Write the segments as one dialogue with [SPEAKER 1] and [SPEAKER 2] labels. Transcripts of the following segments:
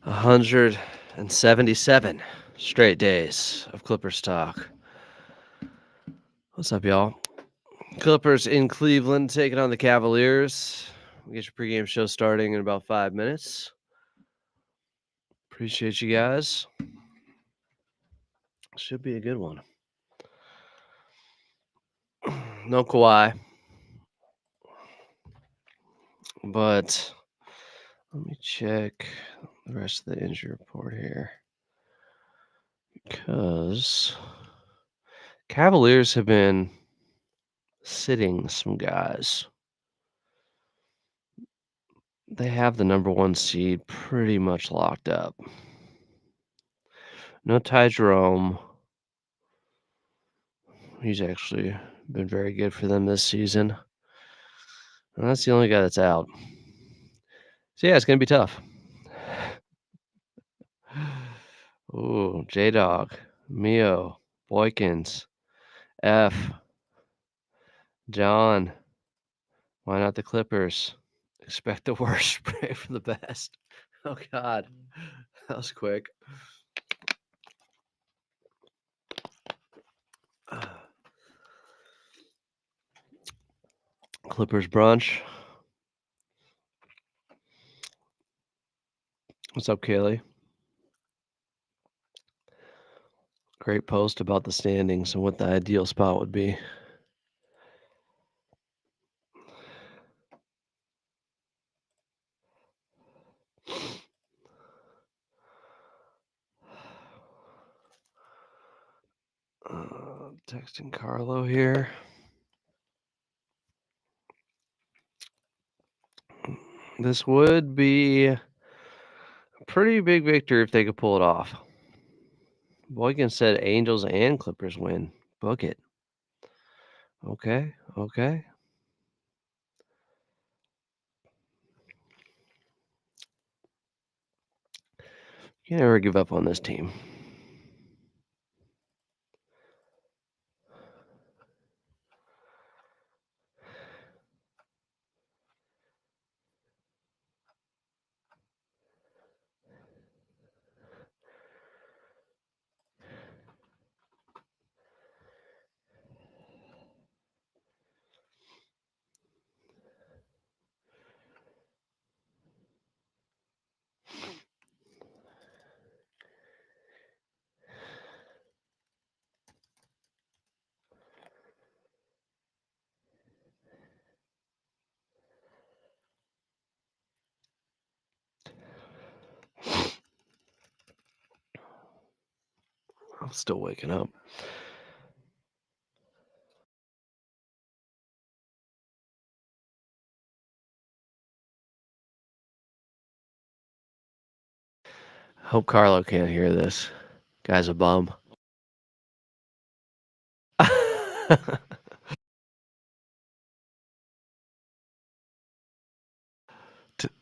[SPEAKER 1] 177 straight days of Clippers talk. What's up, y'all? Clippers in Cleveland taking on the Cavaliers. We get your pregame show starting in about 5 minutes. Appreciate you guys. Should be a good one. No Kawhi. But let me check the rest of the injury report here. Because Cavaliers have been sitting some guys. They have the number 1 seed pretty much locked up. No Ty Jerome. He's actually been very good for them this season. And that's the only guy that's out. So, yeah, it's going to be tough. Ooh, J-Dog, Mio, Boykins, F, John. Why not the Clippers? Expect the worst, pray for the best. Oh, God. That was quick. Clippers brunch. What's up, Kaylee? Great post about the standings and what the ideal spot would be. Texting Carlo here. This would be a pretty big victory if they could pull it off. Boykin said Angels and Clippers win. Book it. Okay. You never give up on this team. I'm still waking up. Hope Carlo can't hear this. Guy's a bum.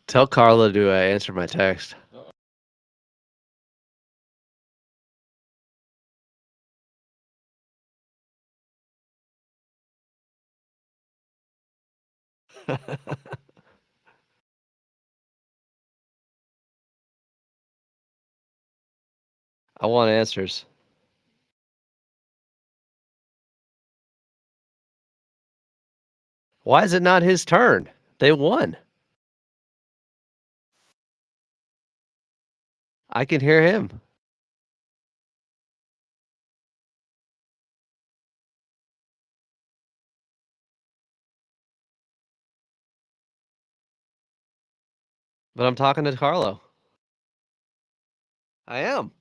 [SPEAKER 1] Tell Carlo to answer my text. I want answers. Why is it not his turn? They won. I can hear him. But I'm talking to Carlo. I am.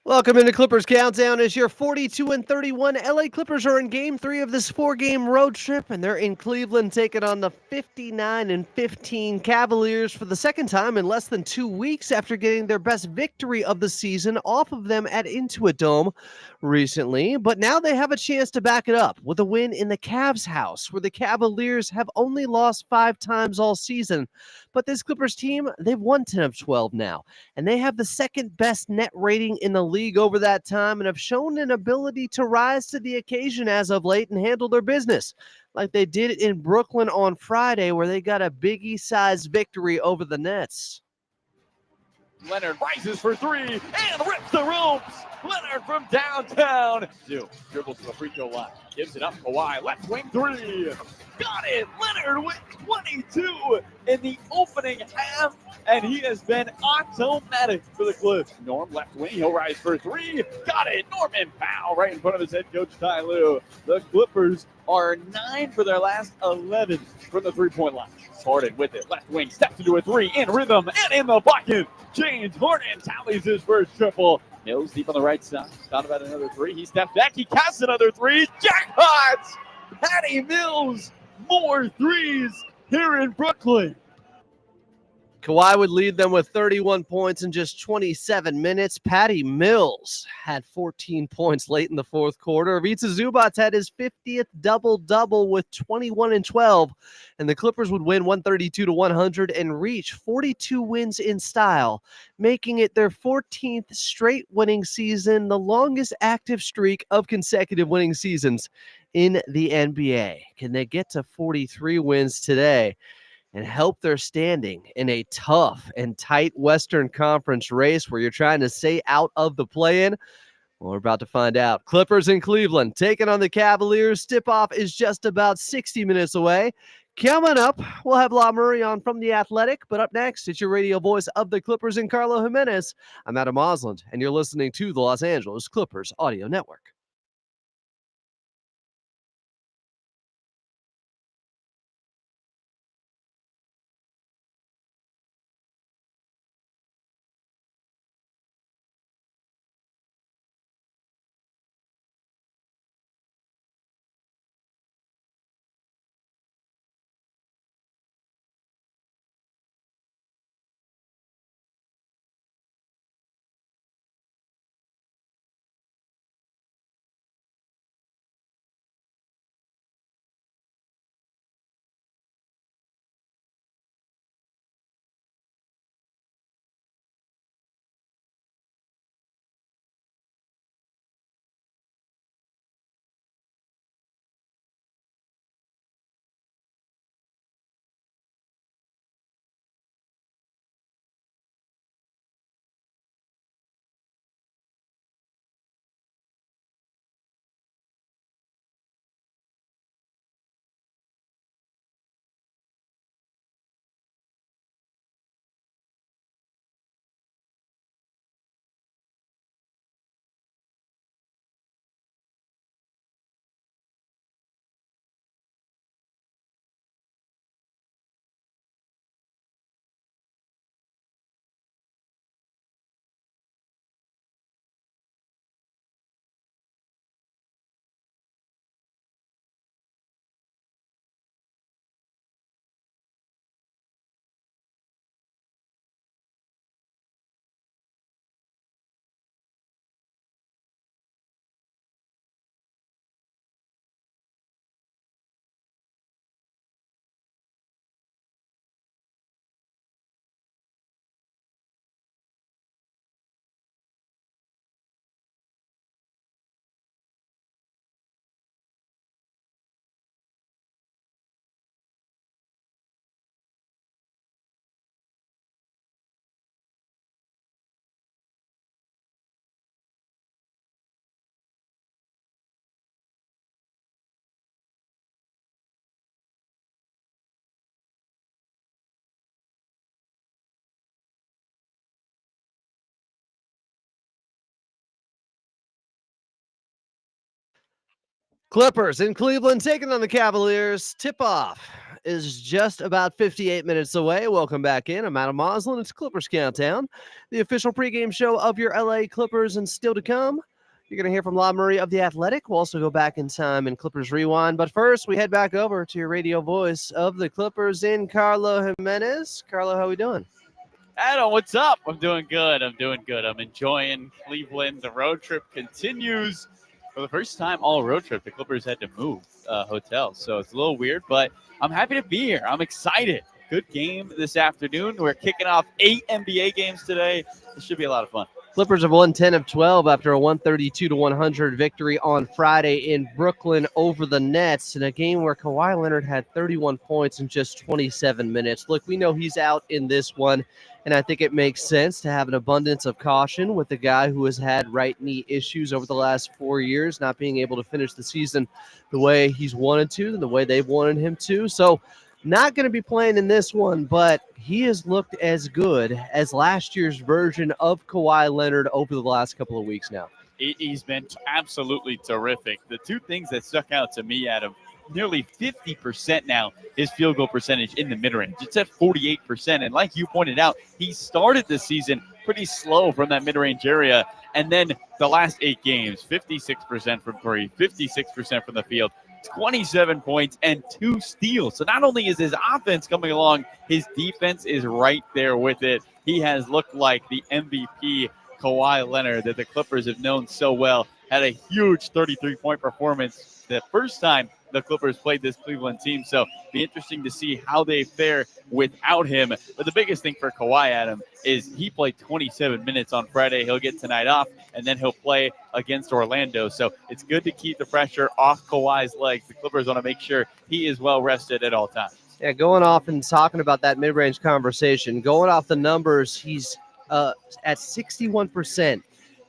[SPEAKER 1] Welcome into Clippers Countdown as your 42-31 LA Clippers are in Game 3 of this 4-game road trip, and they're in Cleveland taking on the 59-15 Cavaliers for the second time in less than 2 weeks after getting their best victory of the season off of them at Intuit Dome recently. But now they have a chance to back it up with a win in the Cavs house, where the Cavaliers have only lost 5 times all season. But this Clippers team, they've won 10 of 12 now, and they have the second best net rating in the league over that time and have shown an ability to rise to the occasion as of late and handle their business, like they did in Brooklyn on Friday, where they got a Biggie-sized victory over the Nets.
[SPEAKER 2] Leonard rises for three and rips the ropes. Leonard from downtown. Dribbles to the free throw line. Gives it up. Kawhi, left wing three. Got it. Leonard with 22 in the opening half, and he has been automatic for the Clips. Norm, left wing. He'll rise for three. Got it. Norman Powell right in front of his head coach, Ty Lue. The Clippers are 9 for their last 11 from the three-point line. Harden with it. Left wing steps into a three in rhythm and in the bucket. James Harden tallies his first triple. Mills deep on the right side. Thought about another three. He steps back. He casts another three. Jackpot! Patty Mills. More threes here in Brooklyn.
[SPEAKER 1] Kawhi would lead them with 31 points in just 27 minutes. Patty Mills had 14 points late in the fourth quarter. Ivica Zubac had his 50th double-double with 21 and 12, and the Clippers would win 132-100 and reach 42 wins in style, making it their 14th straight winning season, the longest active streak of consecutive winning seasons in the NBA. Can they get to 43 wins today and help their standing in a tough and tight Western Conference race where you're trying to stay out of the play-in? Well, we're about to find out. Clippers in Cleveland taking on the Cavaliers. Tip-off is just about 60 minutes away. Coming up, we'll have La Murray on from The Athletic, but up next, it's your radio voice of the Clippers and Carlo Jimenez. I'm Adam Osland, and you're listening to the Los Angeles Clippers Audio Network. Clippers in Cleveland taking on the Cavaliers. Tip-off is just about 58 minutes away. Welcome back in. I'm Adam Moslin. It's Clippers Countdown, the official pregame show of your LA Clippers, and still to come, you're going to hear from La Murray of The Athletic. We'll also go back in time in Clippers Rewind. But first, we head back over to your radio voice of the Clippers in Carlo Jimenez. Carlo, how we doing?
[SPEAKER 2] Adam, what's up? I'm doing good. I'm enjoying Cleveland. The road trip continues. For the first time all road trip, the Clippers had to move hotels. So it's a little weird, but I'm happy to be here. I'm excited. Good game this afternoon. We're kicking off 8 NBA games today. This should be a lot of fun.
[SPEAKER 1] Clippers have won 10 of 12 after a 132-100 victory on Friday in Brooklyn over the Nets in a game where Kawhi Leonard had 31 points in just 27 minutes. Look, we know he's out in this one, and I think it makes sense to have an abundance of caution with the guy who has had right knee issues over the last 4 years, not being able to finish the season the way he's wanted to and the way they've wanted him to. So not going to be playing in this one, but he has looked as good as last year's version of Kawhi Leonard over the last couple of weeks now.
[SPEAKER 2] He's been absolutely terrific. The two things that stuck out to me, Adam, nearly 50% now his field goal percentage in the mid-range. It's at 48%. And like you pointed out, he started the season pretty slow from that mid-range area. And then the last 8 games, 56% from three, 56% from the field, 27 points and 2 steals. So not only is his offense coming along, his defense is right there with it. He has looked like the MVP Kawhi Leonard that the Clippers have known so well. Had a huge 33-point performance the first time the Clippers played this Cleveland team. So be interesting to see how they fare without him. But the biggest thing for Kawhi, Adam, is he played 27 minutes on Friday. He'll get tonight off, and then he'll play against Orlando. So it's good to keep the pressure off Kawhi's legs. The Clippers want to make sure he is well rested at all times.
[SPEAKER 1] Yeah, going off and talking about that mid-range conversation, going off the numbers, he's at 61%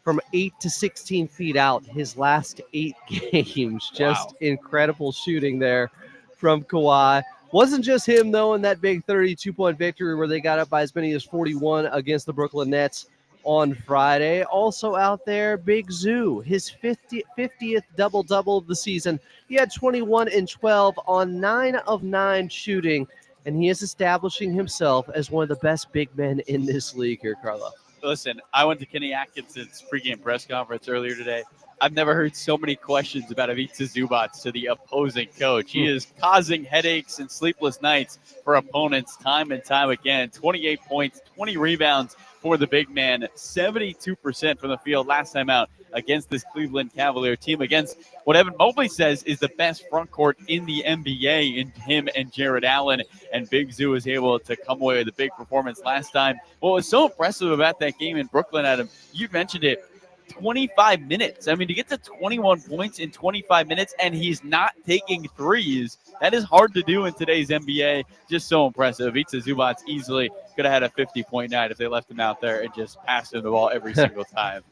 [SPEAKER 1] from 8 to 16 feet out his last 8 games. Just incredible shooting there from Kawhi. Wasn't just him, though, in that big 32-point victory where they got up by as many as 41 against the Brooklyn Nets on Friday. Also out there, Big Zoo, his 50th double-double of the season. He had 21 and 12 on 9 of 9 shooting, and he is establishing himself as one of the best big men in this league here, Carlo.
[SPEAKER 2] Listen, I went to Kenny Atkinson's pregame press conference earlier today. I've never heard so many questions about Ivica Zubac to the opposing coach. He is causing headaches and sleepless nights for opponents time and time again. 28 points, 20 rebounds for the big man, 72% from the field last time out against this Cleveland Cavalier team, against what Evan Mobley says is the best front court in the NBA in him and Jared Allen. And Big Zoo was able to come away with a big performance last time. What was so impressive about that game in Brooklyn, Adam, you mentioned it, 25 minutes. I mean, to get to 21 points in 25 minutes and he's not taking threes, that is hard to do in today's NBA. Just so impressive. Ivica Zubac easily could have had a 50-point night if they left him out there and just passed him the ball every single time.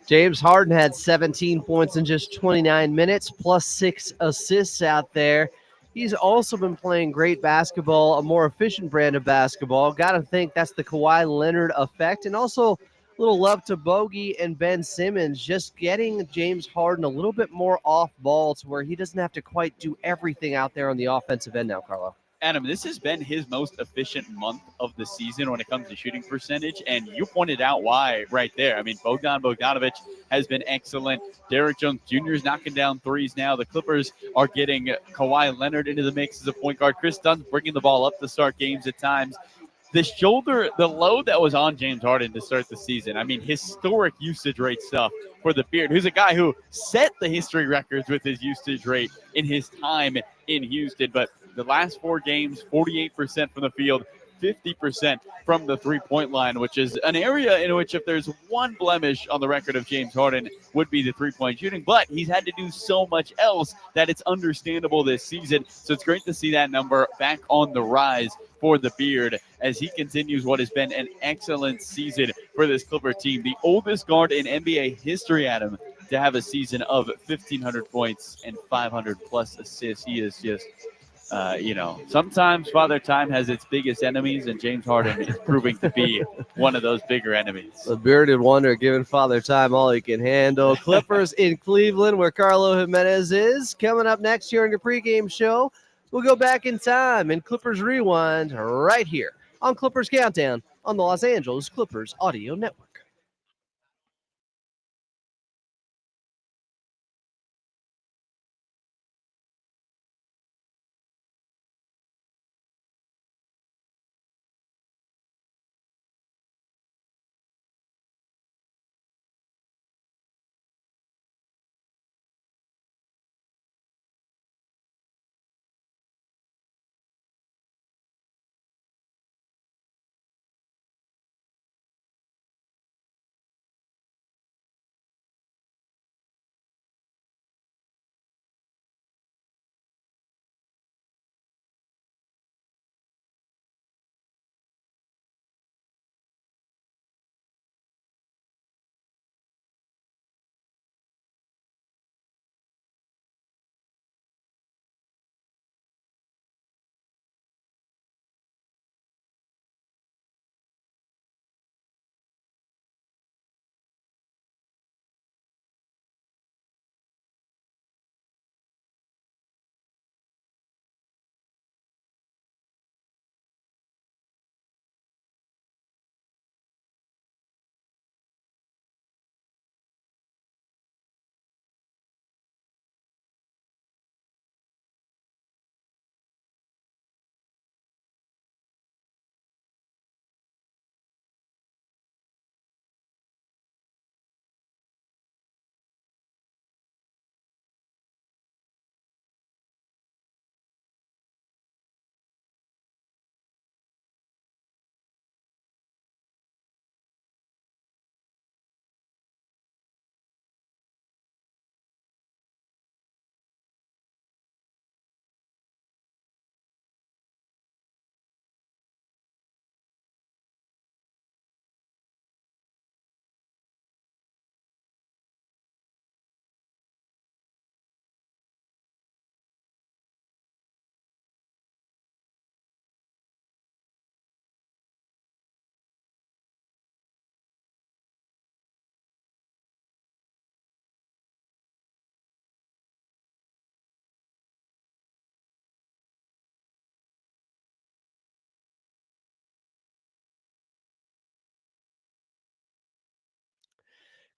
[SPEAKER 1] James Harden had 17 points in just 29 minutes, plus 6 assists out there. He's also been playing great basketball, a more efficient brand of basketball. Got to think that's the Kawhi Leonard effect. And also a little love to Bogey and Ben Simmons, just getting James Harden a little bit more off ball to where he doesn't have to quite do everything out there on the offensive end now, Carlo.
[SPEAKER 2] Adam, this has been his most efficient month of the season when it comes to shooting percentage, and you pointed out why right there. I mean, Bogdanovic has been excellent. Derrick Jones Jr. is knocking down threes now. The Clippers are getting Kawhi Leonard into the mix as a point guard. Chris Dunn's bringing the ball up to start games at times. The load that was on James Harden to start the season, I mean, historic usage rate stuff for the Beard, who's a guy who set the history records with his usage rate in his time in Houston. But the last 4 games, 48% from the field, 50% from the three-point line, which is an area in which if there's one blemish on the record of James Harden would be the three-point shooting. But he's had to do so much else that it's understandable this season. So it's great to see that number back on the rise for the Beard as he continues what has been an excellent season for this Clipper team. The oldest guard in NBA history, Adam, to have a season of 1,500 points and 500-plus assists. He is just sometimes Father Time has its biggest enemies, and James Harden is proving to be one of those bigger enemies.
[SPEAKER 1] The bearded wonder giving Father Time all he can handle. Clippers in Cleveland, where Carlo Jimenez is. Coming up next year on your pregame show, We'll go back in time and Clippers Rewind right here on Clippers Countdown on the Los Angeles Clippers Audio Network.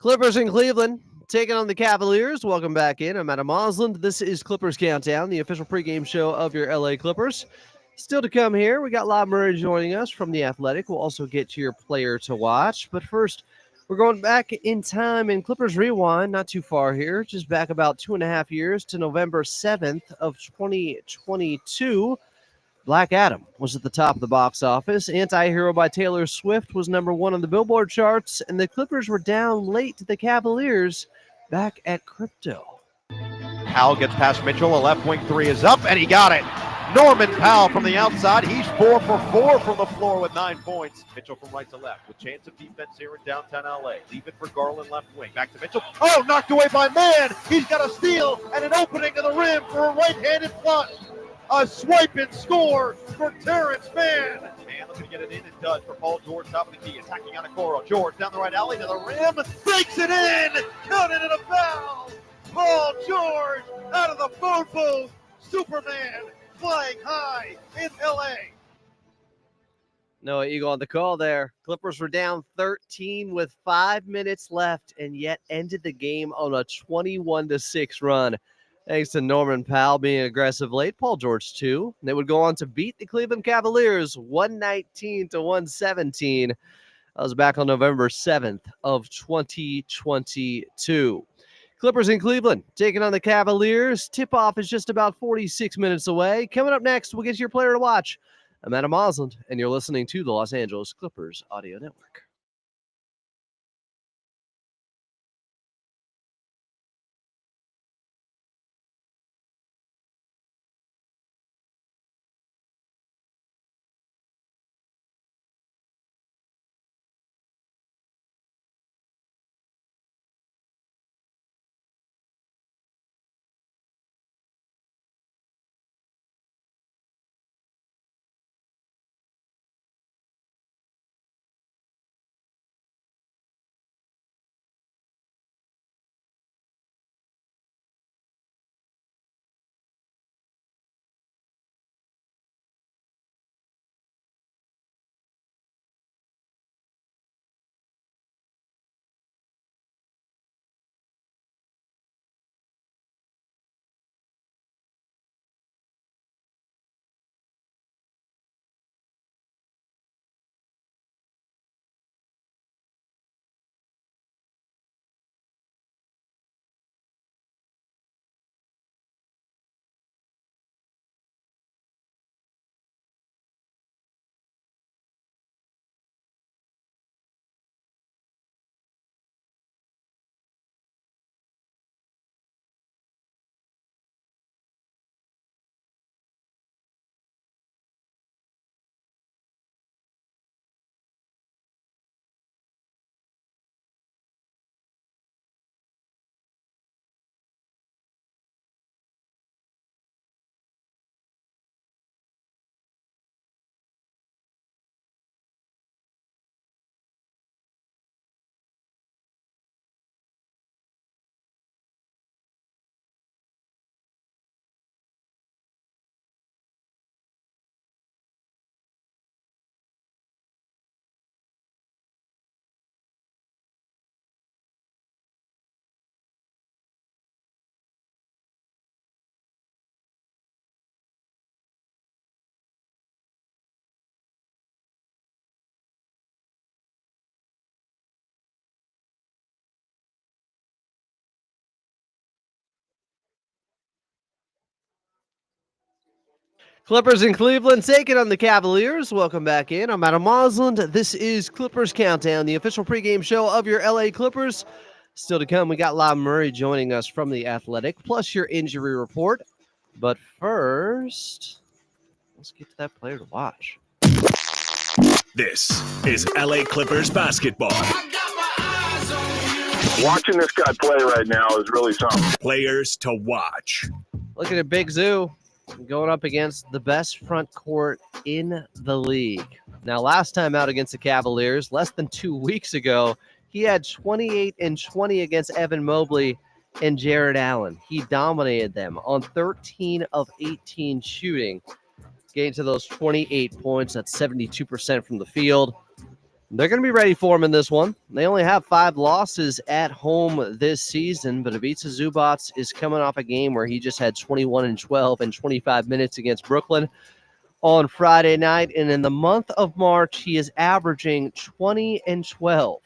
[SPEAKER 1] Clippers in Cleveland taking on the Cavaliers. Welcome back in. I'm Adam Osland. This is Clippers Countdown, the official pregame show of your LA Clippers. Still to come here, we got Lob Murray joining us from The Athletic. We'll also get to your player to watch. But first, we're going back in time in Clippers Rewind, not too far here, just back about 2.5 years to November 7th of 2022. Black Adam was at the top of the box office. Anti-Hero by Taylor Swift was #1 on the Billboard charts, and the Clippers were down late to the Cavaliers back at Crypto.
[SPEAKER 3] Powell gets past Mitchell. A left wing three is up, and he got it. Norman Powell from the outside. He's 4 for 4 from the floor with 9 points. Mitchell from right to left with chance of defense here in downtown LA. Leave it for Garland left wing. Back to Mitchell. Oh, knocked away by Mann. He's got a steal and an opening to the rim for a right-handed flush. A swipe and score for Terrence Mann. Mann looking to get it in. It does for Paul George, top of the key. Attacking on Okoro. George down the right alley to the rim. Breaks it in. Counted it a foul. Paul George out of the phone booth. Superman flying high in LA.
[SPEAKER 1] Noah Eagle on the call there. Clippers were down 13 with 5 minutes left and yet ended the game on a 21-6 run. Thanks to Norman Powell being aggressive late, Paul George too. They would go on to beat the Cleveland Cavaliers 119-117. That was back on November 7th of 2022. Clippers in Cleveland taking on the Cavaliers. Tip-off is just about 46 minutes away. Coming up next, we'll get your player to watch. I'm Adam Osland, and you're listening to the Los Angeles Clippers Audio Network. Clippers in Cleveland taking on the Cavaliers. Welcome back in. I'm Adam Mosland. This is Clippers Countdown, the official pregame show of your LA Clippers. Still to come, we got Lob Murray joining us from The Athletic, plus your injury report. But first, let's get to that player to watch.
[SPEAKER 4] This is LA Clippers basketball.
[SPEAKER 5] Watching this guy play right now is really something.
[SPEAKER 4] Players to watch.
[SPEAKER 1] Looking at Big Zoo going up against the best front court in the league. Now, last time out against the Cavaliers, less than 2 weeks ago, he had 28 and 20 against Evan Mobley and Jared Allen. He dominated them on 13 of 18 shooting, getting to those 28 points. That's 72% from the field. They're going to be ready for him in this one. They only have 5 losses at home this season, but Ivica Zubac is coming off a game where he just had 21 and 12 and 25 minutes against Brooklyn on Friday night. And in the month of March, he is averaging 20 and 12.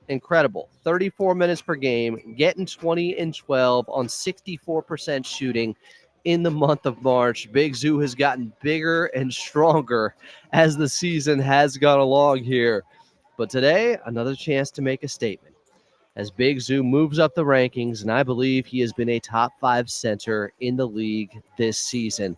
[SPEAKER 1] Incredible. 34 minutes per game, getting 20 and 12 on 64% shooting in the month of March. Big Zoo has gotten bigger and stronger as the season has gone along here. But today, another chance to make a statement as Big Zoo moves up the rankings, and I believe he has been a top 5 center in the league this season.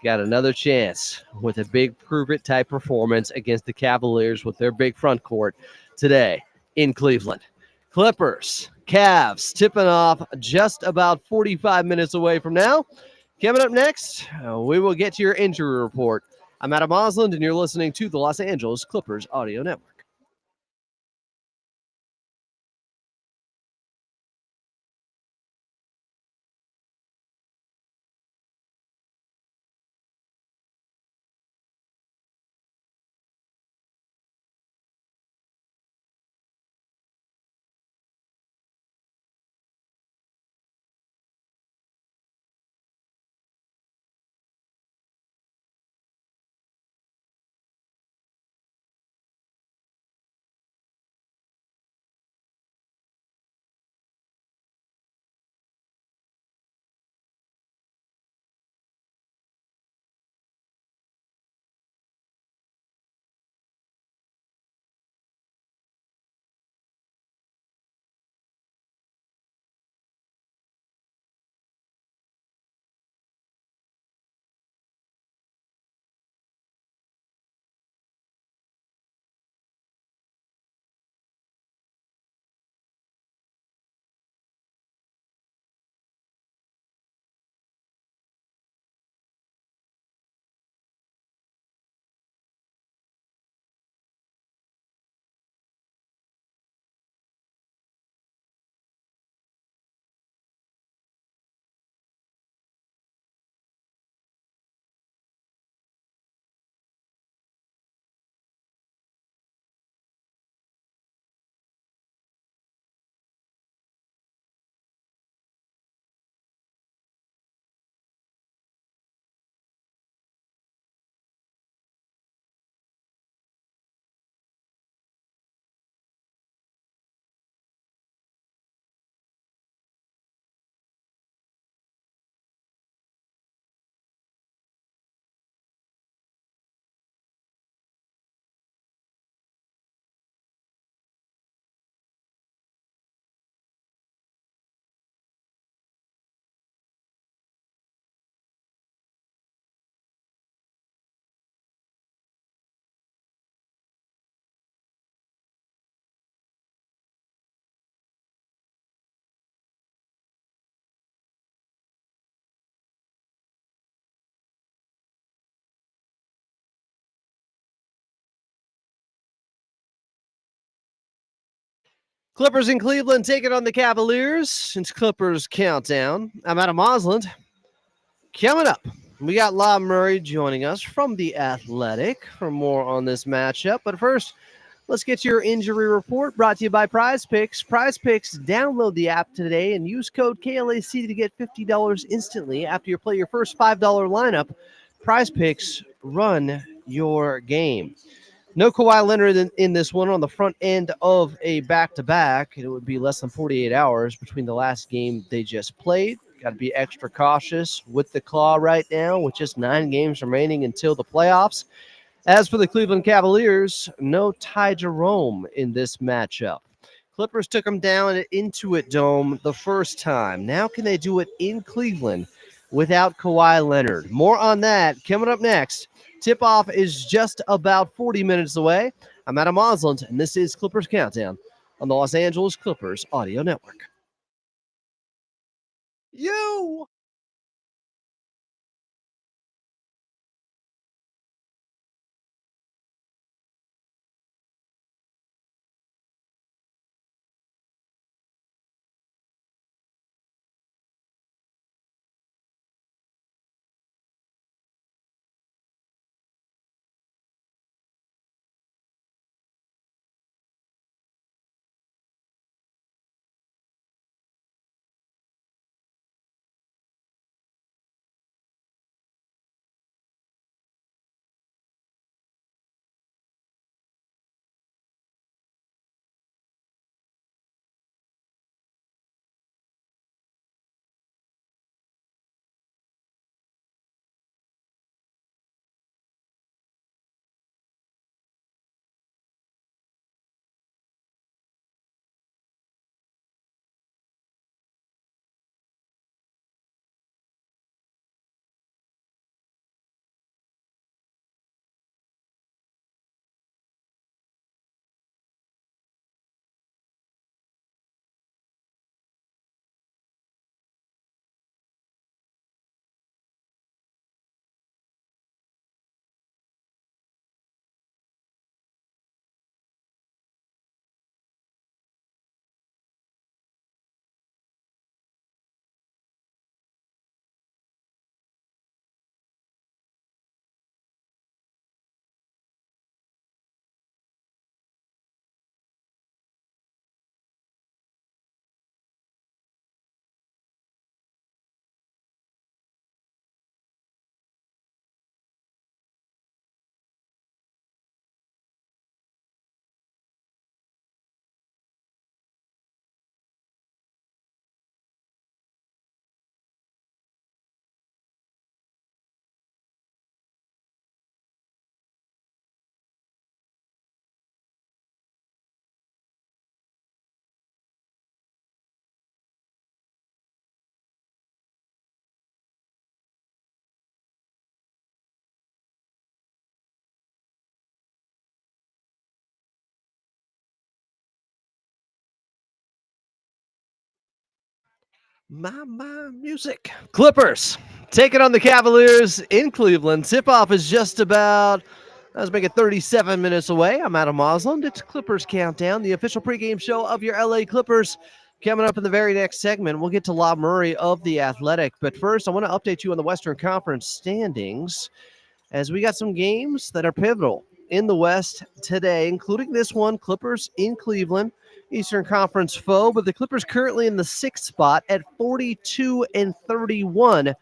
[SPEAKER 1] Got another chance with a big prove-it type performance against the Cavaliers with their big front court today in Cleveland. Clippers, Cavs tipping off just about 45 minutes away from now. Coming up next, we will get to your injury report. I'm Adam Mosland, and you're listening to the Los Angeles Clippers Audio Network. Clippers in Cleveland taking on the Cavaliers. It's Clippers Countdown. I'm Adam Mosland. Coming up, we got Lob Murray joining us from The Athletic for more on this matchup. But first, let's get your injury report brought to you by Prize Picks. Prize Picks, download the app today and use code KLAC to get $50 instantly after you play your first $5 lineup. Prize Picks, run your game. No Kawhi Leonard in this one on the front end of a back-to-back. It would be less than 48 hours between the last game they just played Got to be extra cautious with the Claw right now, with just 9 games remaining until the playoffs. As for the Cleveland Cavaliers, no Ty Jerome in this matchup. Clippers took them down at Intuit Dome the first time. Now can they do it in Cleveland without Kawhi Leonard? More on that coming up next. Tip-off is just about 40 minutes away. I'm Adam Osland, and this is Clippers Countdown on the Los Angeles Clippers Audio Network. You! My music. Clippers taking on the Cavaliers in Cleveland. Tip-off is just about, let's make it 37 minutes away. I'm Adam Osland. It's Clippers Countdown, the official pregame show of your LA Clippers. Coming up in the very next segment, we'll get to La Murray of The Athletic. But first, I want to update you on the Western Conference standings, as we got some games that are pivotal in the West today, including this one, Clippers in Cleveland. Eastern Conference foe, but the Clippers currently in the 6th spot at 42-31.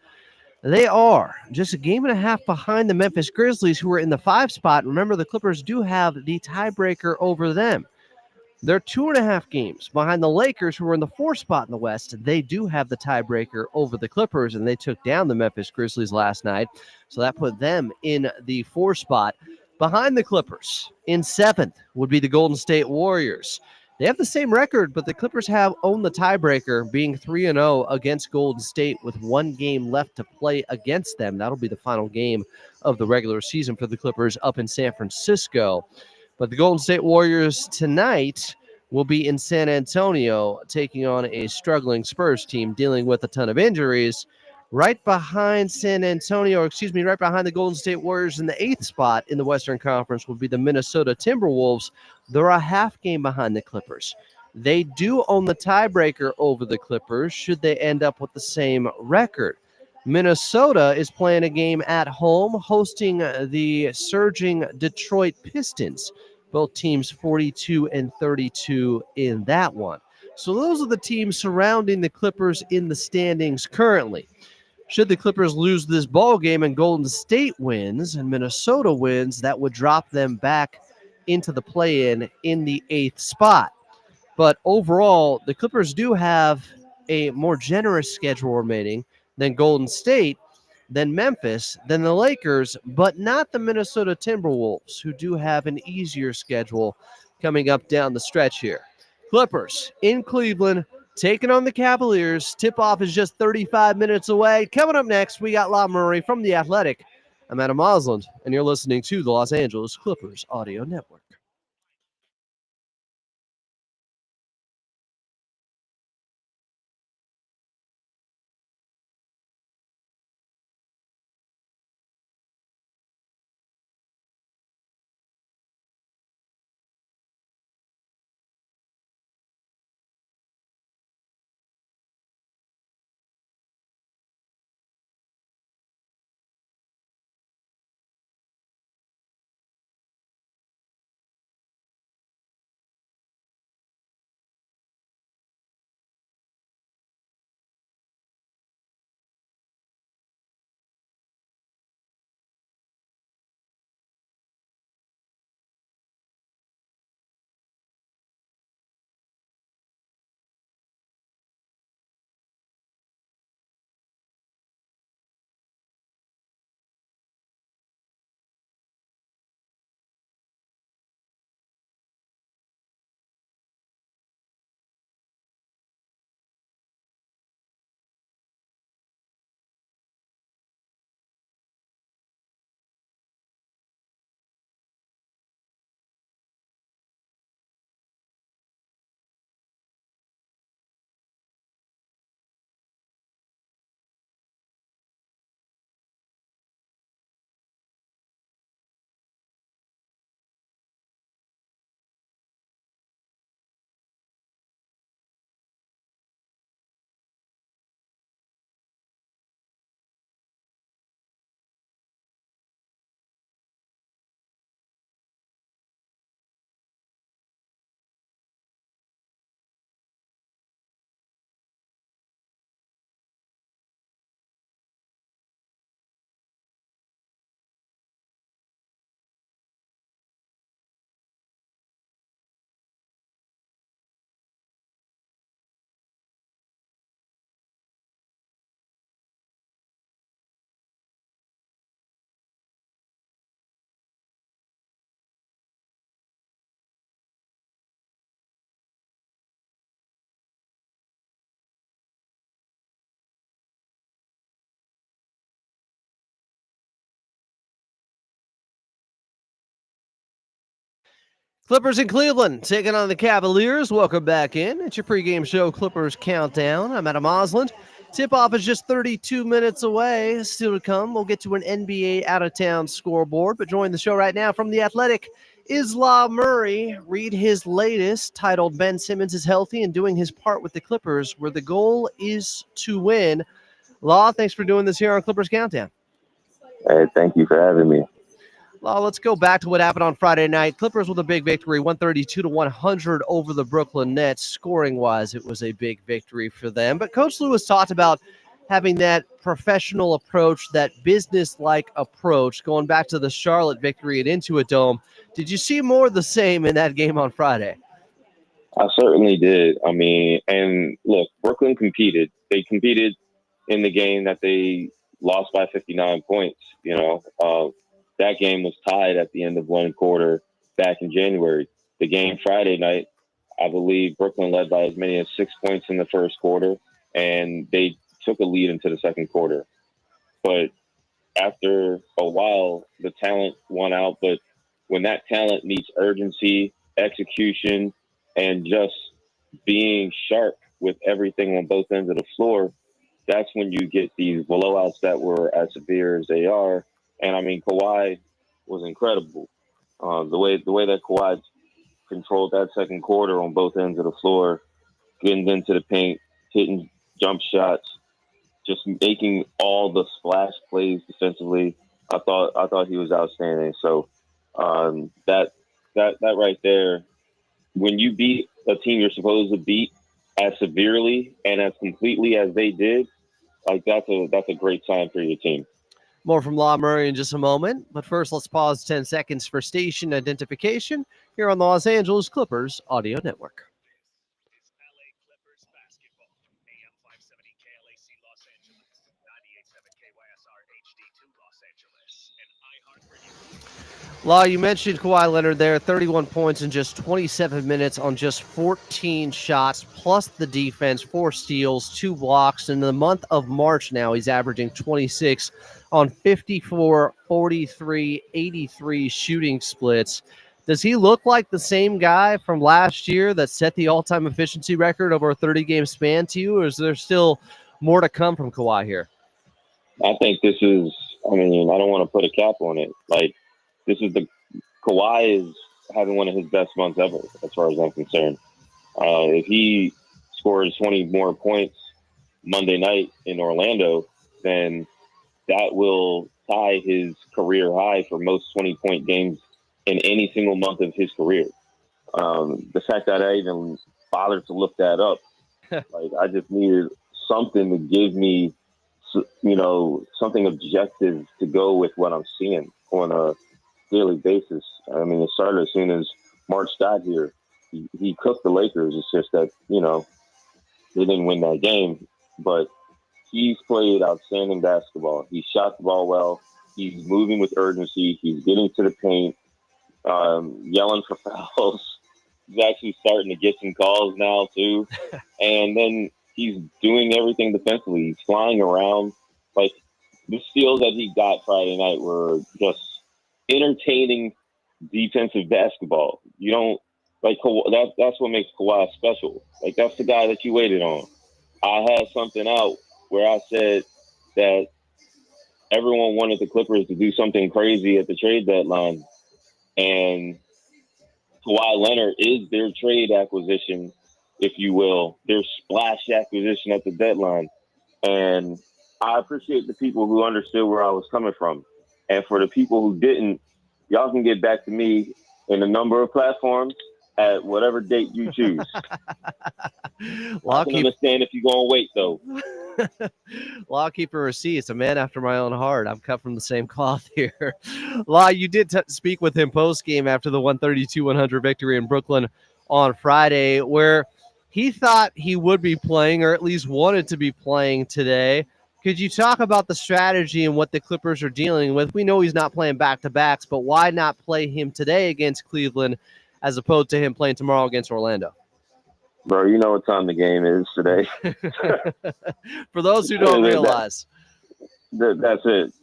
[SPEAKER 1] They are just a game and a half behind the Memphis Grizzlies, who are in the 5 spot. Remember, the Clippers do have the tiebreaker over them. They're 2.5 games behind the Lakers, who are in the 4th spot in the West. They do have the tiebreaker over the Clippers, and they took down the Memphis Grizzlies last night. So that put them in the 4th spot. Behind the Clippers, in 7th, would be the Golden State Warriors. They have the same record, but the Clippers have owned the tiebreaker, being 3-0 against Golden State with 1 game left to play against them. That'll be the final game of the regular season for the Clippers up in San Francisco. But the Golden State Warriors tonight will be in San Antonio, taking on a struggling Spurs team dealing with a ton of injuries. Right behind right behind the Golden State Warriors in the 8th spot in the Western Conference will be the Minnesota Timberwolves. They're a half game behind the Clippers. They do own the tiebreaker over the Clippers should they end up with the same record. Minnesota is playing a game at home, hosting the surging Detroit Pistons. Both teams 42-32 in that one. So those are the teams surrounding the Clippers in the standings currently. Should the Clippers lose this ball game and Golden State wins and Minnesota wins, that would drop them back into the play-in the 8th spot. But overall, the Clippers do have a more generous schedule remaining than Golden State, than Memphis, than the Lakers, but not the Minnesota Timberwolves, who do have an easier schedule coming up down the stretch here. Clippers in Cleveland taking on the Cavaliers. Tip-off is just 35 minutes away. Coming up next, we got La Murray from The Athletic. I'm Adam Osland, and you're listening to the Los Angeles Clippers Audio Network. Clippers in Cleveland taking on the Cavaliers. Welcome back in. It's your pregame show, Clippers Countdown. I'm Adam Osland. Tip-off is just 32 minutes away. Still to come, we'll get to an NBA out-of-town scoreboard. But join the show right now from The Athletic is La Murray. Read his latest, titled Ben Simmons is Healthy and Doing His Part with the Clippers, where the goal is to win. La, thanks for doing this here on Clippers Countdown.
[SPEAKER 6] Hey, thank you for having me.
[SPEAKER 1] Well, let's go back to what happened on Friday night. Clippers with a big victory, 132-100 over the Brooklyn Nets. Scoring-wise, it was a big victory for them. But Coach Lewis talked about having that professional approach, that business-like approach, going back to the Charlotte victory at Intuit Dome. Did you see more of the same in that game on Friday?
[SPEAKER 6] I certainly did. I mean, and look, Brooklyn competed. They competed in the game that they lost by 59 points. That game was tied at the end of one quarter back in January. The game Friday night, I believe Brooklyn led by as many as 6 points in the first quarter, and they took a lead into the second quarter. But after a while, the talent won out. But when that talent meets urgency, execution, and just being sharp with everything on both ends of the floor, that's when you get these blowouts that were as severe as they are. And I mean, Kawhi was incredible. The way that Kawhi controlled that second quarter on both ends of the floor, getting into the paint, hitting jump shots, just making all the splash plays defensively. I thought he was outstanding. So that right there, when you beat a team you're supposed to beat as severely and as completely as they did, like that's a great sign for your team.
[SPEAKER 1] More from La Murray in just a moment. But first, let's pause 10 seconds for station identification here on the Los Angeles Clippers Audio Network. Law, you mentioned Kawhi Leonard there, 31 points in just 27 minutes on just 14 shots, plus the defense, 4 steals, 2 blocks. In the month of March now, he's averaging 26 on 54, 43, 83 shooting splits. Does he look like the same guy from last year that set the all-time efficiency record over a 30-game span to you, or is there still more to come from Kawhi here?
[SPEAKER 6] I think this is, I mean, I don't want to put a cap on it. Like, this is Kawhi is having one of his best months ever, as far as I'm concerned. If he scores 20 more points Monday night in Orlando, then that will tie his career high for most 20-point games in any single month of his career. The fact that I even bothered to look that up, like, I just needed something to give me, something objective to go with what I'm seeing on a daily basis. I mean, it started as soon as March got here. He cooked the Lakers. It's just that, they didn't win that game. But he's played outstanding basketball. He shot the ball well. He's moving with urgency. He's getting to the paint, yelling for fouls. He's actually starting to get some calls now, too. And then he's doing everything defensively. He's flying around. Like, the steals that he got Friday night were just entertaining defensive basketball. You don't like that's what makes Kawhi special. Like, that's the guy that you waited on. I had something out where I said that everyone wanted the Clippers to do something crazy at the trade deadline, and Kawhi Leonard is their trade acquisition, if you will, their splash acquisition at the deadline. And I appreciate the people who understood where I was coming from. And for the people who didn't, y'all can get back to me in a number of platforms at whatever date you choose. I can understand if you're going to wait, though.
[SPEAKER 1] Law, keeper receipts, a man after my own heart. I'm cut from the same cloth here. Law, you did speak with him post-game after the 132-100 victory in Brooklyn on Friday, where he thought he would be playing, or at least wanted to be playing today. Could you talk about the strategy and what the Clippers are dealing with? We know he's not playing back-to-backs, but why not play him today against Cleveland as opposed to him playing tomorrow against Orlando?
[SPEAKER 6] Bro, you know what time the game is today.
[SPEAKER 1] For those who don't realize.
[SPEAKER 6] That's it.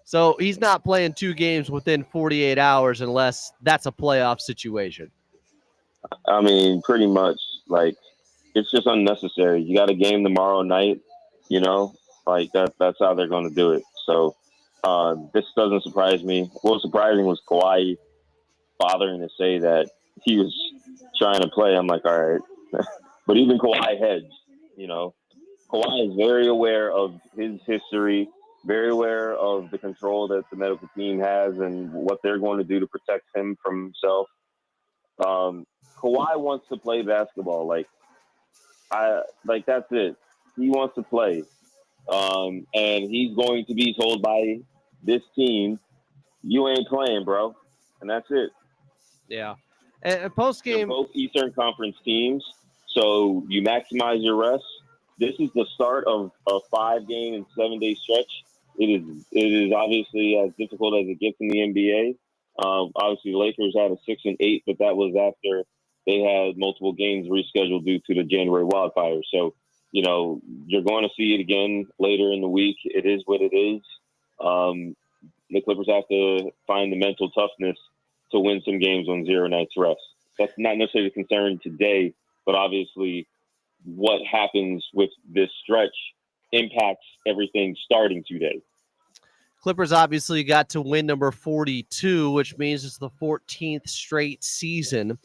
[SPEAKER 1] So he's not playing 2 games within 48 hours unless that's a playoff situation.
[SPEAKER 6] I mean, pretty much. Like, it's just unnecessary. You got a game tomorrow night, like that's how they're going to do it. So this doesn't surprise me. What was surprising was Kawhi bothering to say that he was trying to play. I'm like, all right. But even Kawhi hedged, Kawhi is very aware of his history, very aware of the control that the medical team has and what they're going to do to protect him from himself. Kawhi wants to play basketball. That's it. He wants to play. And he's going to be told by this team, you ain't playing, bro. And that's it.
[SPEAKER 1] Yeah. And post-game...
[SPEAKER 6] They're both Eastern Conference teams, so you maximize your rest. This is the start of a 5-game and 7-day stretch. It is obviously as difficult as it gets in the NBA. Obviously, the Lakers had a 6 and 8, but that was after they had multiple games rescheduled due to the January wildfires. So, you're going to see it again later in the week. It is what it is. The Clippers have to find the mental toughness to win some games on 0 nights rest. That's not necessarily a concern today, but obviously what happens with this stretch impacts everything starting today.
[SPEAKER 1] Clippers obviously got to win number 42, which means it's the 14th straight season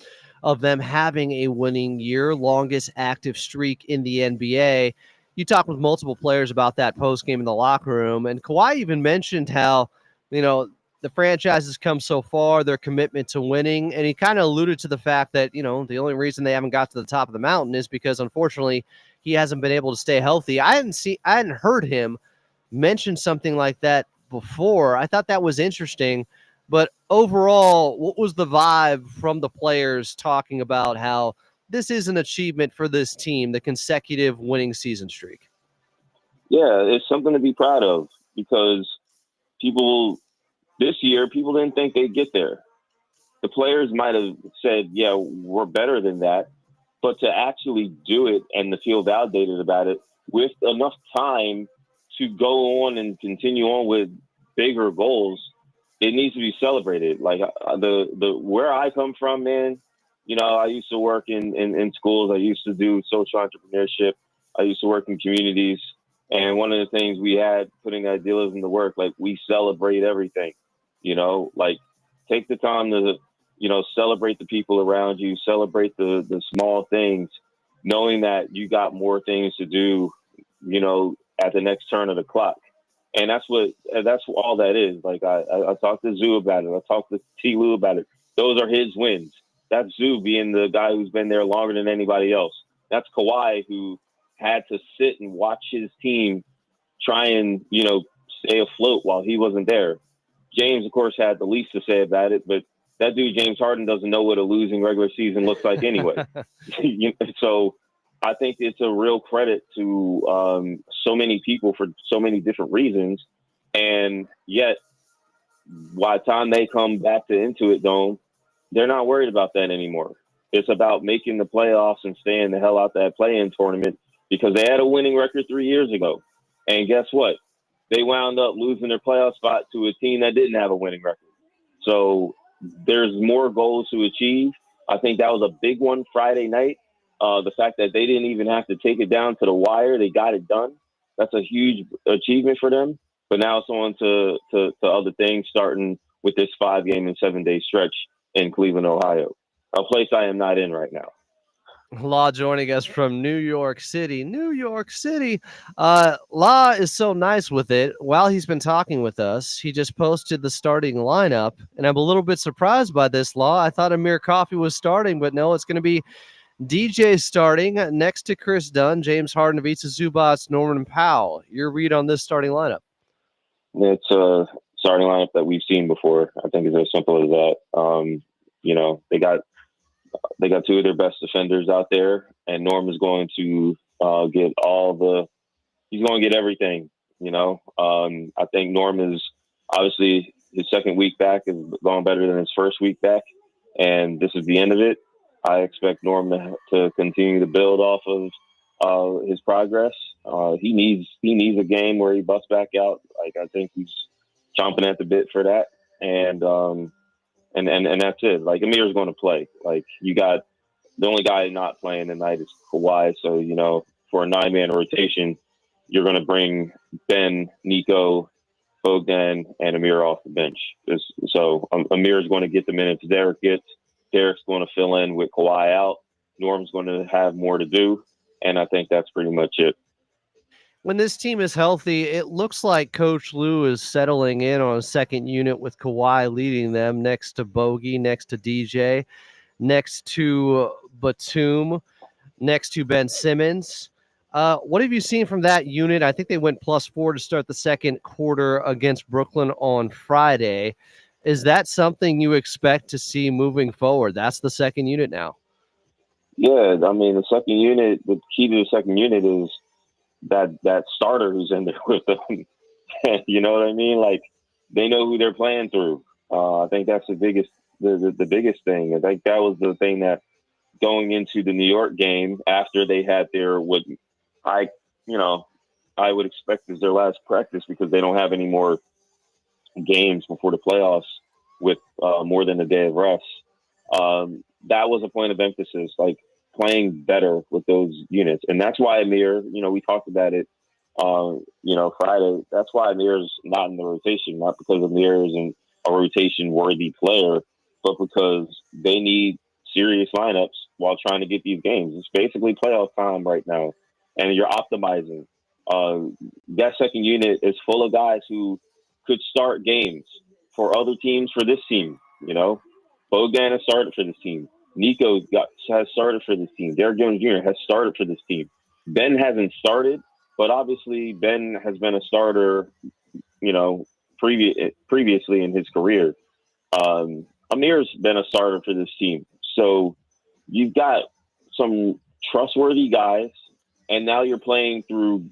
[SPEAKER 1] of them having a winning year, longest active streak in the NBA. You talked with multiple players about that post-game in the locker room, and Kawhi even mentioned how, the franchise has come so far, their commitment to winning, and he kind of alluded to the fact that, the only reason they haven't got to the top of the mountain is because, unfortunately, he hasn't been able to stay healthy. I hadn't heard him mention something like that before. I thought that was interesting, but overall, what was the vibe from the players talking about how this is an achievement for this team, the consecutive winning season streak?
[SPEAKER 6] Yeah, it's something to be proud of because people This year, people didn't think they'd get there. The players might have said, yeah, we're better than that. But to actually do it and to feel validated about it with enough time to go on and continue on with bigger goals, it needs to be celebrated. Like the where I come from, man, you know, I used to work in schools. I used to do social entrepreneurship. I used to work in communities. And one of the things we had putting idealism to work, like we celebrate everything, you know, like take the time to, you know, celebrate the people around you, celebrate the small things, knowing that you got more things to do, you know, at the next turn of the clock. And that's all that is. Like I talked to Zoo about it. I talked to T. Lou about it. Those are his wins. That's Zoo being the guy who's been there longer than anybody else. That's Kawhi, who had to sit and watch his team try and, you know, stay afloat while he wasn't there. James, of course, had the least to say about it, but that dude, James Harden, doesn't know what a losing regular season looks like anyway. So I think it's a real credit to so many people for so many different reasons. And yet, by the time they come back to Intuit Dome, they're not worried about that anymore. It's about making the playoffs and staying the hell out that play-in tournament because they had a winning record 3 years ago. And guess what? They wound up losing their playoff spot to a team that didn't have a winning record. So there's more goals to achieve. I think that was a big one Friday night. The fact that they didn't even have to take it down to the wire, they got it done. That's a huge achievement for them. But now it's on to other things, starting with this 5-game and 7-day stretch in Cleveland, Ohio, a place I am not in right now.
[SPEAKER 1] Law joining us from New York City. New York City. Law is so nice with it. While he's been talking with us, he just posted the starting lineup, and I'm a little bit surprised by this, Law. I thought Amir Coffey was starting, but no, it's going to be DJ starting next to Chris Dunn, James Harden, Ivica Zubac, Norman Powell. Your read on this starting lineup?
[SPEAKER 6] It's a starting lineup that we've seen before. I think it's as simple as that. You know, they got two of their best defenders out there, and Norm is going to get he's going to get everything, you know. I think Norm is obviously his second week back is going better than his first week back, and this is the end of it. I expect Norm to continue to build off of his progress. He needs a game where he busts back out. Like I think he's chomping at the bit for that, and that's it. Like Amir's going to play. Like you got the only guy not playing tonight is Kawhi. So you know, for a 9-man rotation, you're going to bring Ben, Nico, Bogdan, and Amir off the bench. So Amir's going to get the minutes Derek gets. Derek's going to fill in with Kawhi out. Norm's going to have more to do, and I think that's pretty much it.
[SPEAKER 1] When this team is healthy, it looks like Coach Lou is settling in on a second unit with Kawhi leading them next to Bogey, next to DJ, next to Batum, next to Ben Simmons. What have you seen from that unit? I think they went +4 to start the second quarter against Brooklyn on Friday. Is that something you expect to see moving forward? That's the second unit now.
[SPEAKER 6] Yeah, I mean, the second unit, the key to the second unit is that starter who's in there with them. You know what I mean? Like, they know who they're playing through. I think that's the biggest thing. I think that was the thing that going into the New York game after they had their I would expect is their last practice because they don't have any more games before the playoffs with more than a day of rest. That was a point of emphasis, like playing better with those units. And that's why Amir, you know, we talked about it, Friday. That's why Amir's not in the rotation, not because Amir isn't a rotation worthy player, but because they need serious lineups while trying to get these games. It's basically playoff time right now, and you're optimizing. That second unit is full of guys who could start games for other teams for this team. You know, Bogdan has started for this team. Nico has started for this team. Derek Jones Jr. has started for this team. Ben hasn't started, but obviously Ben has been a starter, you know, previously in his career. Amir's been a starter for this team. So you've got some trustworthy guys, and now you're playing through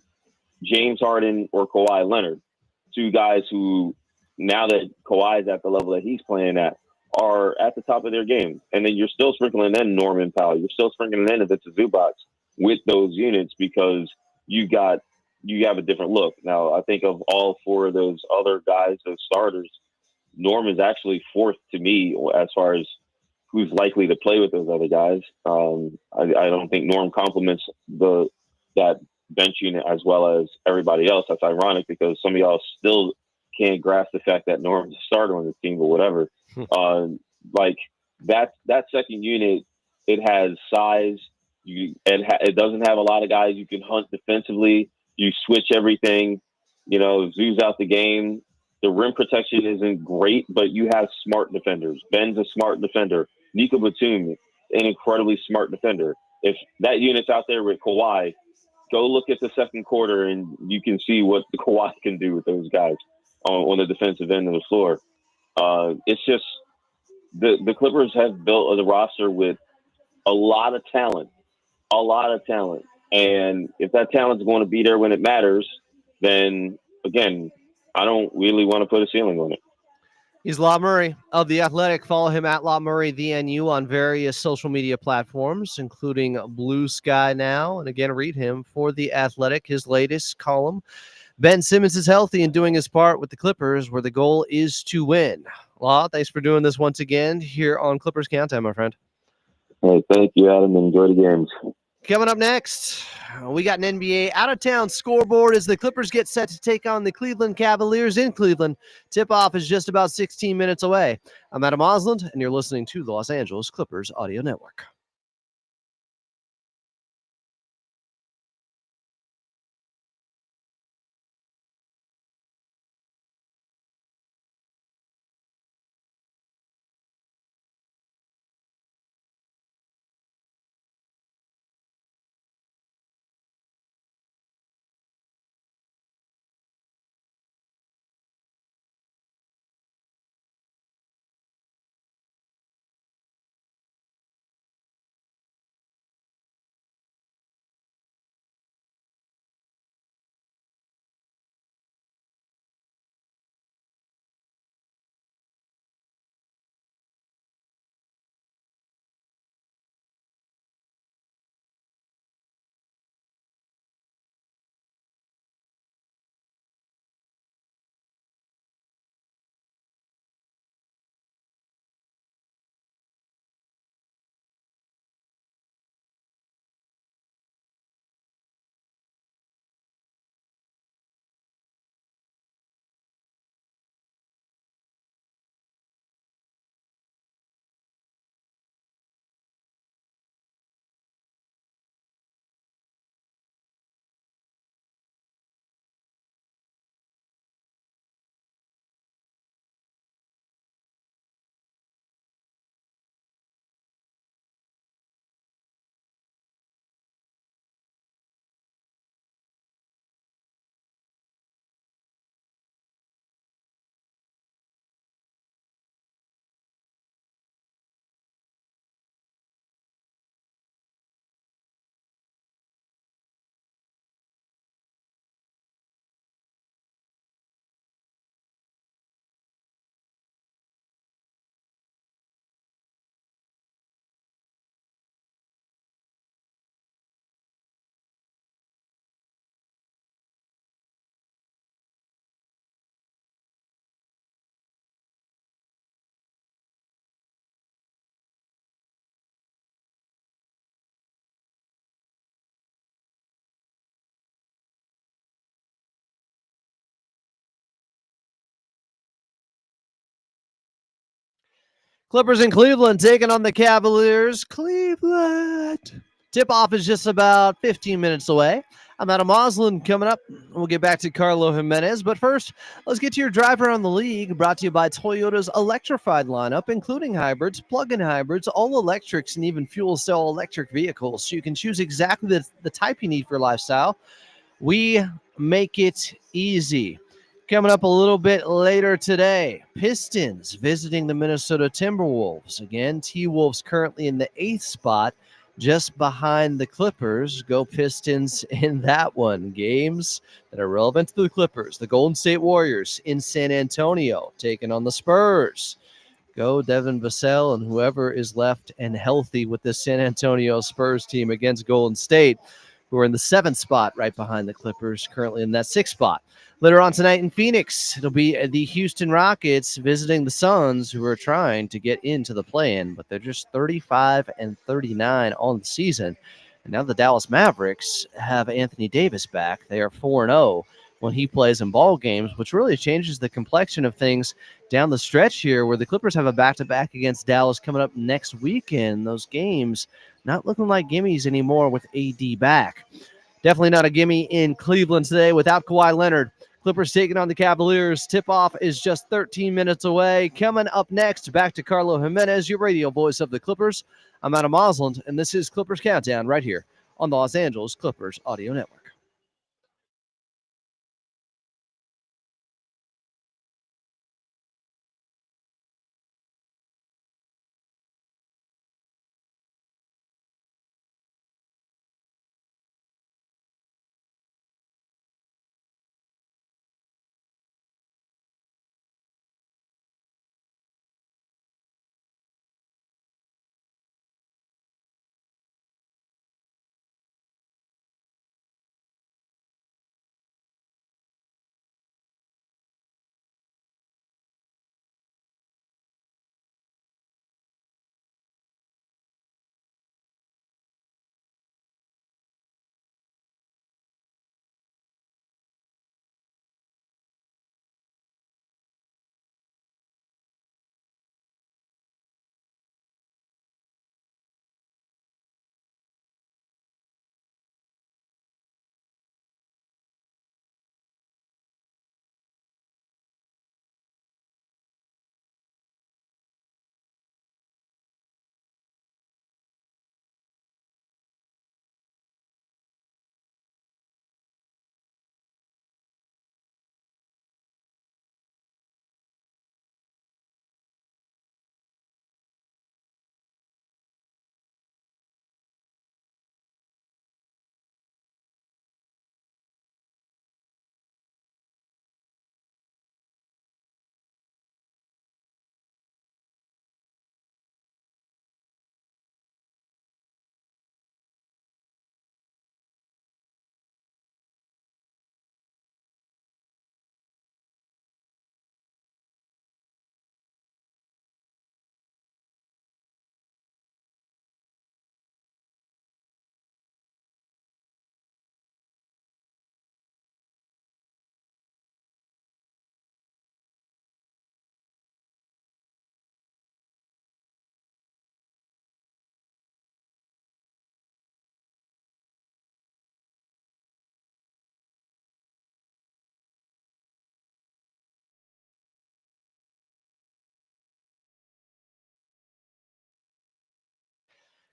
[SPEAKER 6] James Harden or Kawhi Leonard, two guys who now that Kawhi is at the level that he's playing at, are at the top of their game. And then you're still sprinkling in Norman Powell. You're still sprinkling in Ivica Zubac with those units because you have a different look. Now, I think of all four of those other guys, those starters, Norman's actually fourth to me as far as who's likely to play with those other guys. I don't think Norm complements that bench unit as well as everybody else. That's ironic because some of y'all still can't grasp the fact that Norm's a starter on the team, but whatever. Like that second unit, it has size. It doesn't have a lot of guys you can hunt defensively. You switch everything. Zoo's out the game. The rim protection isn't great, but you have smart defenders. Ben's a smart defender. Nico Batum, an incredibly smart defender. If that unit's out there with Kawhi, go look at the second quarter and you can see what the Kawhi can do with those guys on the defensive end of the floor. It's just the Clippers have built a roster with a lot of talent. And if that talent's going to be there when it matters, then, again, I don't really want to put a ceiling on it.
[SPEAKER 1] He's Law Murray of The Athletic. Follow him at Law Murray, VNU, on various social media platforms, including Blue Sky now. And again, read him for The Athletic, his latest column. Ben Simmons is healthy and doing his part with the Clippers, where the goal is to win. Law, thanks for doing this once again here on Clippers Countdown, my friend.
[SPEAKER 6] Hey, thank you, Adam. Enjoy the games.
[SPEAKER 1] Coming up next, we got an NBA out-of-town scoreboard as the Clippers get set to take on the Cleveland Cavaliers in Cleveland. Tip-off is just about 16 minutes away. I'm Adam Osland, and you're listening to the Los Angeles Clippers Audio Network. Clippers in Cleveland taking on the Cavaliers. Cleveland. Tip-off is just about 15 minutes away. I'm Adam Osland. Coming up, we'll get back to Carlo Jimenez. But first, let's get to your drive around the league, brought to you by Toyota's electrified lineup, including hybrids, plug-in hybrids, all electrics, and even fuel cell electric vehicles. So you can choose exactly the type you need for your lifestyle. We make it easy. Coming up a little bit later today, Pistons visiting the Minnesota Timberwolves. Again, T-Wolves currently in the 8th spot. just behind the Clippers. Go Pistons in that one. Games that are relevant to the Clippers. The Golden State Warriors in San Antonio taking on the Spurs. Go Devin Vassell and whoever is left and healthy with this San Antonio Spurs team against Golden State, who are in the 7th spot right behind the Clippers, currently in that 6th spot. Later on tonight in Phoenix, it'll be the Houston Rockets visiting the Suns, who are trying to get into the play-in, but they're just 35-39 on the season. And now the Dallas Mavericks have Anthony Davis back. They are 4-0 when he plays in ball games, which really changes the complexion of things down the stretch here, where the Clippers have a back-to-back against Dallas coming up next weekend. Those games not looking like gimmies anymore with AD back. Definitely not a gimme in Cleveland today without Kawhi Leonard. Clippers taking on the Cavaliers. Tip-off is just 13 minutes away. Coming up next, back to Carlo Jimenez, your radio voice of the Clippers. I'm Adam Osland, and this is Clippers Countdown right here on the Los Angeles Clippers Audio Network.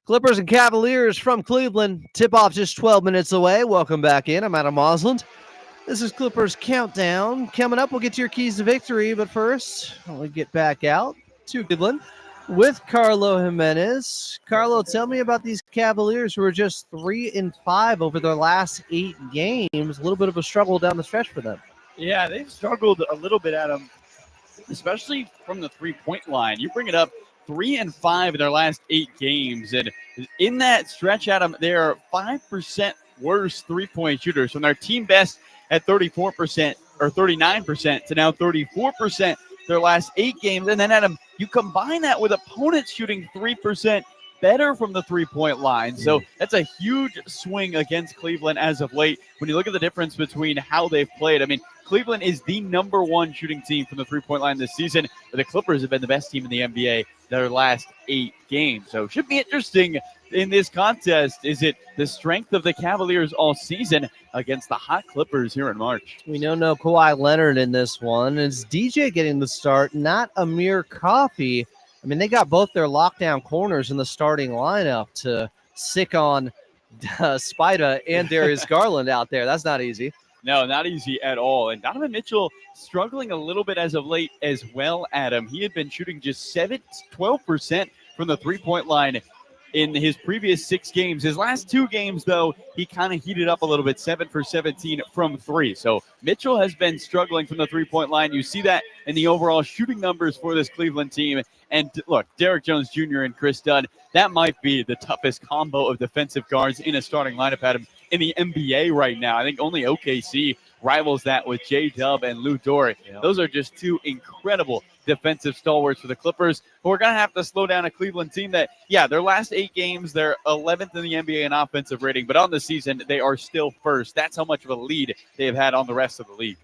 [SPEAKER 1] Clippers and Cavaliers from Cleveland. Tip-off just 12 minutes away. Welcome back in. I'm Adam Osland. This is Clippers Countdown. Coming up, we'll get to your keys to victory. But first, we'll get back out to Cleveland with Carlo Jimenez. Carlo, tell me about these Cavaliers who are just 3-5 over their last 8 games. A little bit of a struggle down the stretch for them.
[SPEAKER 2] Yeah, they've struggled a little bit, Adam, especially from the three-point line. You bring it up, 3-5 in their last 8 games. And in that stretch, Adam, they're 5% worse three-point shooters from their team best at 34% or 39% to now 34% their last 8 games. And then, Adam, you combine that with opponents shooting 3% better from the three-point line. So that's a huge swing against Cleveland as of late. When you look at the difference between how they've played, I mean, Cleveland is the number 1 shooting team from the three-point line this season, but the Clippers have been the best team in the NBA their last 8 games. So it should be interesting in this contest. Is it the strength of the Cavaliers all season against the hot Clippers here in March?
[SPEAKER 1] We know no Kawhi Leonard in this one. It's DJ getting the start, not Amir Coffey. I mean, they got both their lockdown corners in the starting lineup to sick on Spida and Darius Garland out there. That's not easy.
[SPEAKER 2] No, not easy at all. And Donovan Mitchell struggling a little bit as of late as well, Adam. He had been shooting just 12% from the three-point line in his previous 6 games. His last 2 games, though, he kind of heated up a little bit, 7 for 17 from 3. So Mitchell has been struggling from the three-point line. You see that in the overall shooting numbers for this Cleveland team. And look, Derrick Jones Jr. and Chris Dunn, that might be the toughest combo of defensive guards in a starting lineup at him in the NBA right now. I think only OKC rivals that with J-Dub and Lou Dort.
[SPEAKER 3] Yeah.
[SPEAKER 2] Those are just 2 incredible defensive stalwarts for the Clippers, who are going to have to slow down a Cleveland team that, their last 8 games, they're 11th in the NBA in offensive rating, but on the season, they are still first. That's how much of a lead they have had on the rest of the league.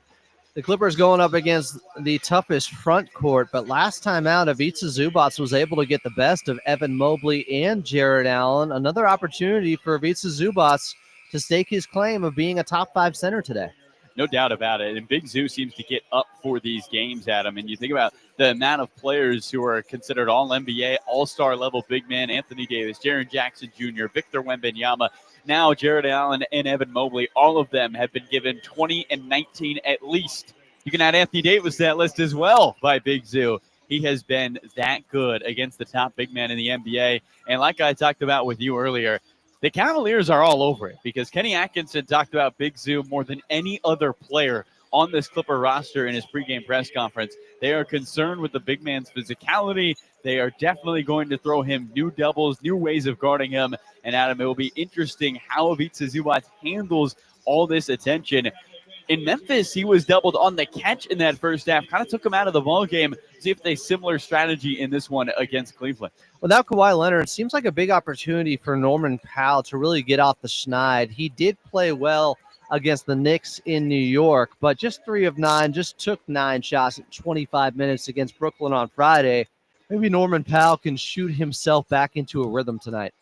[SPEAKER 1] The Clippers going up against the toughest front court, but last time out, Ivica Zubac was able to get the best of Evan Mobley and Jared Allen. Another opportunity for Ivica Zubac to stake his claim of being a top 5 center today.
[SPEAKER 2] No doubt about it. And Big Zoo seems to get up for these games, Adam. And you think about the amount of players who are considered all-NBA, all-star level big men: Anthony Davis, Jaren Jackson Jr., Victor Wembanyama, now Jared Allen and Evan Mobley. All of them have been given 20 and 19 at least. You can add Anthony Davis to that list as well by Big Zoo. He has been that good against the top big men in the NBA. And like I talked about with you earlier, the Cavaliers are all over it because Kenny Atkinson talked about Big Zoo more than any other player on this Clipper roster in his pregame press conference. They are concerned with the big man's physicality. They are definitely going to throw him new doubles, new ways of guarding him. And Adam, it will be interesting how Ivica Zubac handles all this attention. In Memphis, he was doubled on the catch in that first half, kind of took him out of the ball game. See if they similar strategy in this one against Cleveland.
[SPEAKER 1] Without Kawhi Leonard, it seems like a big opportunity for Norman Powell to really get off the schneid. He did play well against the Knicks in New York, but just 3 of 9, just took 9 shots in 25 minutes against Brooklyn on Friday. Maybe Norman Powell can shoot himself back into a rhythm tonight.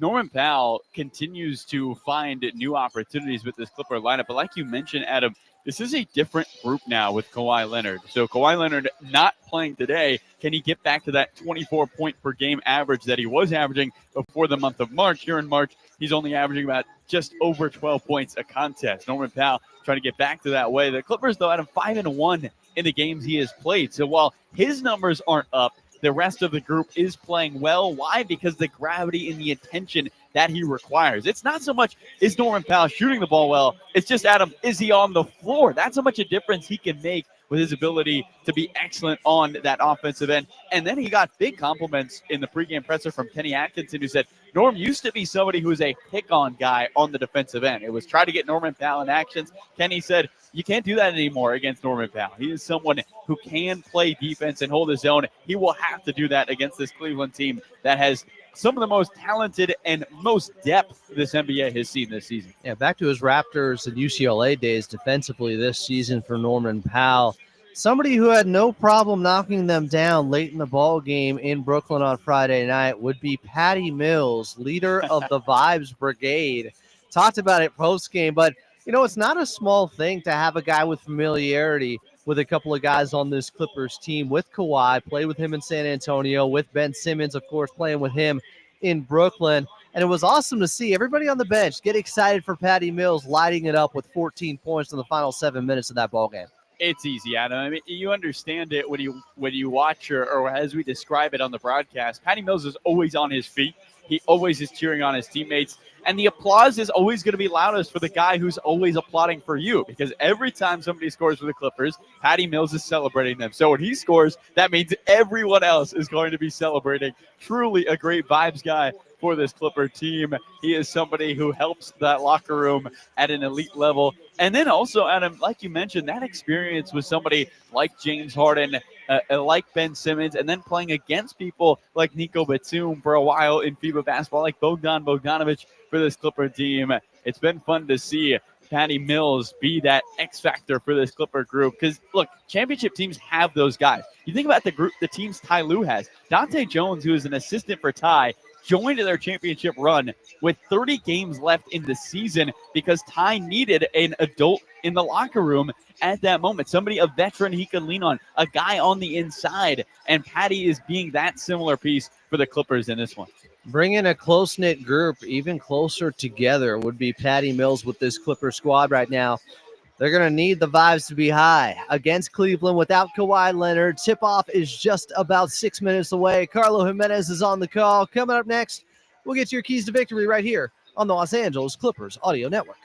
[SPEAKER 2] Norman Powell continues to find new opportunities with this Clipper lineup. But like you mentioned, Adam, this is a different group now with Kawhi Leonard. So Kawhi Leonard not playing today. Can he get back to that 24-point per game average that he was averaging before the month of March? Here in March, he's only averaging about just over 12 points a contest. Norman Powell trying to get back to that way. The Clippers, though, had him 5-1 in the games he has played. So while his numbers aren't up, the rest of the group is playing well. Why? Because the gravity and the attention that he requires. It's not so much is Norman Powell shooting the ball well. It's just, Adam, is he on the floor? That's how much a difference he can make with his ability to be excellent on that offensive end. And then he got big compliments in the pregame presser from Kenny Atkinson, who said, Norm used to be somebody who was a pick-on guy on the defensive end. It was try to get Norman Powell in actions. Kenny said, you can't do that anymore against Norman Powell. He is someone who can play defense and hold his own. He will have to do that against this Cleveland team that has some of the most talented and most depth this NBA has seen this season.
[SPEAKER 1] Yeah, back to his Raptors and UCLA days defensively this season for Norman Powell. Somebody who had no problem knocking them down late in the ball game in Brooklyn on Friday night would be Patty Mills, leader of the Vibes Brigade. Talked about it post-game, but you know, it's not a small thing to have a guy with familiarity with a couple of guys on this Clippers team, with Kawhi, play with him in San Antonio, with Ben Simmons, of course, playing with him in Brooklyn. And it was awesome to see everybody on the bench get excited for Patty Mills lighting it up with 14 points in the final 7 minutes of that ball game.
[SPEAKER 2] It's easy, Adam. I mean, you understand it when you watch or as we describe it on the broadcast. Patty Mills is always on his feet. He always is cheering on his teammates. And the applause is always going to be loudest for the guy who's always applauding for you, because every time somebody scores for the Clippers, Patty Mills is celebrating them. So when he scores, that means everyone else is going to be celebrating. Truly a great vibes guy for this Clipper team. He is somebody who helps that locker room at an elite level. And then also, Adam, like you mentioned, that experience with somebody like James Harden, like Ben Simmons, and then playing against people like Nico Batum for a while in FIBA basketball, like Bogdan Bogdanovic for this Clipper team. It's been fun to see Patty Mills be that X factor for this Clipper group. Because, look, championship teams have those guys. You think about the teams Ty Lue has. Dante Jones, who is an assistant for Ty, joined their championship run with 30 games left in the season because Ty needed an adult in the locker room at that moment, somebody, a veteran he could lean on, a guy on the inside, and Patty is being that similar piece for the Clippers in this one.
[SPEAKER 1] Bringing a close-knit group even closer together would be Patty Mills with this Clipper squad right now. They're going to need the vibes to be high against Cleveland without Kawhi Leonard. Tip-off is just about 6 minutes away. Carlo Jimenez is on the call. Coming up next, We'll get to your keys to victory right here on the Los Angeles Clippers Audio Network.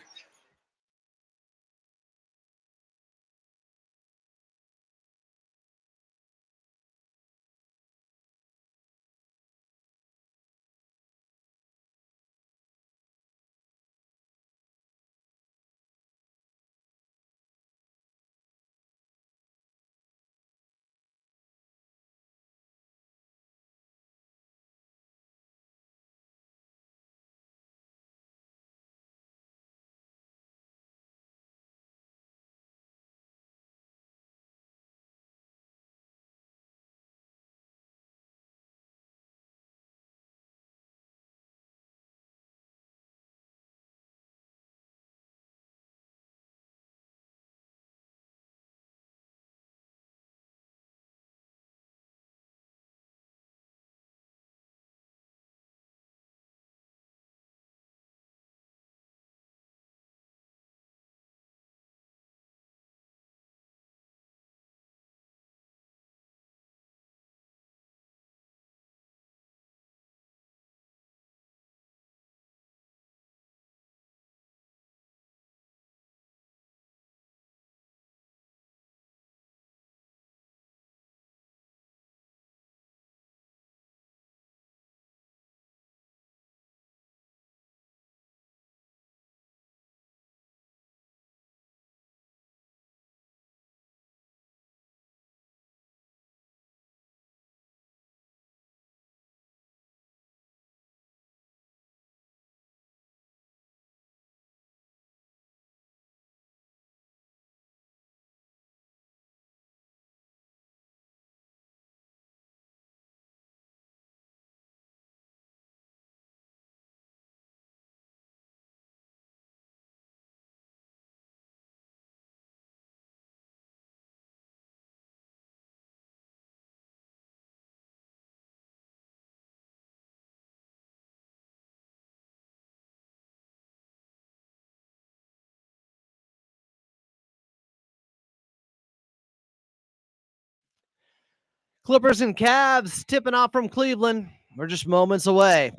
[SPEAKER 1] Clippers and Cavs tipping off from Cleveland. We're just moments away.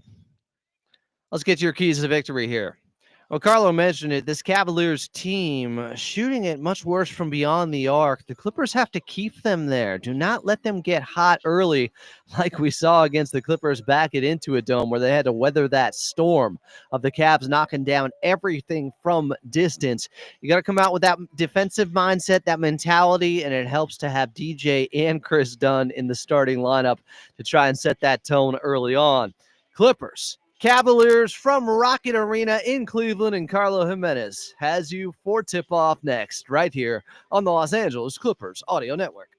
[SPEAKER 1] Let's get your keys to victory here. Well, Carlo mentioned it. This Cavaliers team shooting it much worse from beyond the arc. The Clippers have to keep them there. Do not let them get hot early like we saw against the Clippers back it into a dome where they had to weather that storm of the Cavs knocking down everything from distance. You got to come out with that defensive mindset, that mentality, and it helps to have DJ and Chris Dunn in the starting lineup to try and set that tone early on. Clippers. Cavaliers from Rocket Arena in Cleveland, and Carlo Jimenez has you for tip-off next right here on the Los Angeles Clippers Audio Network.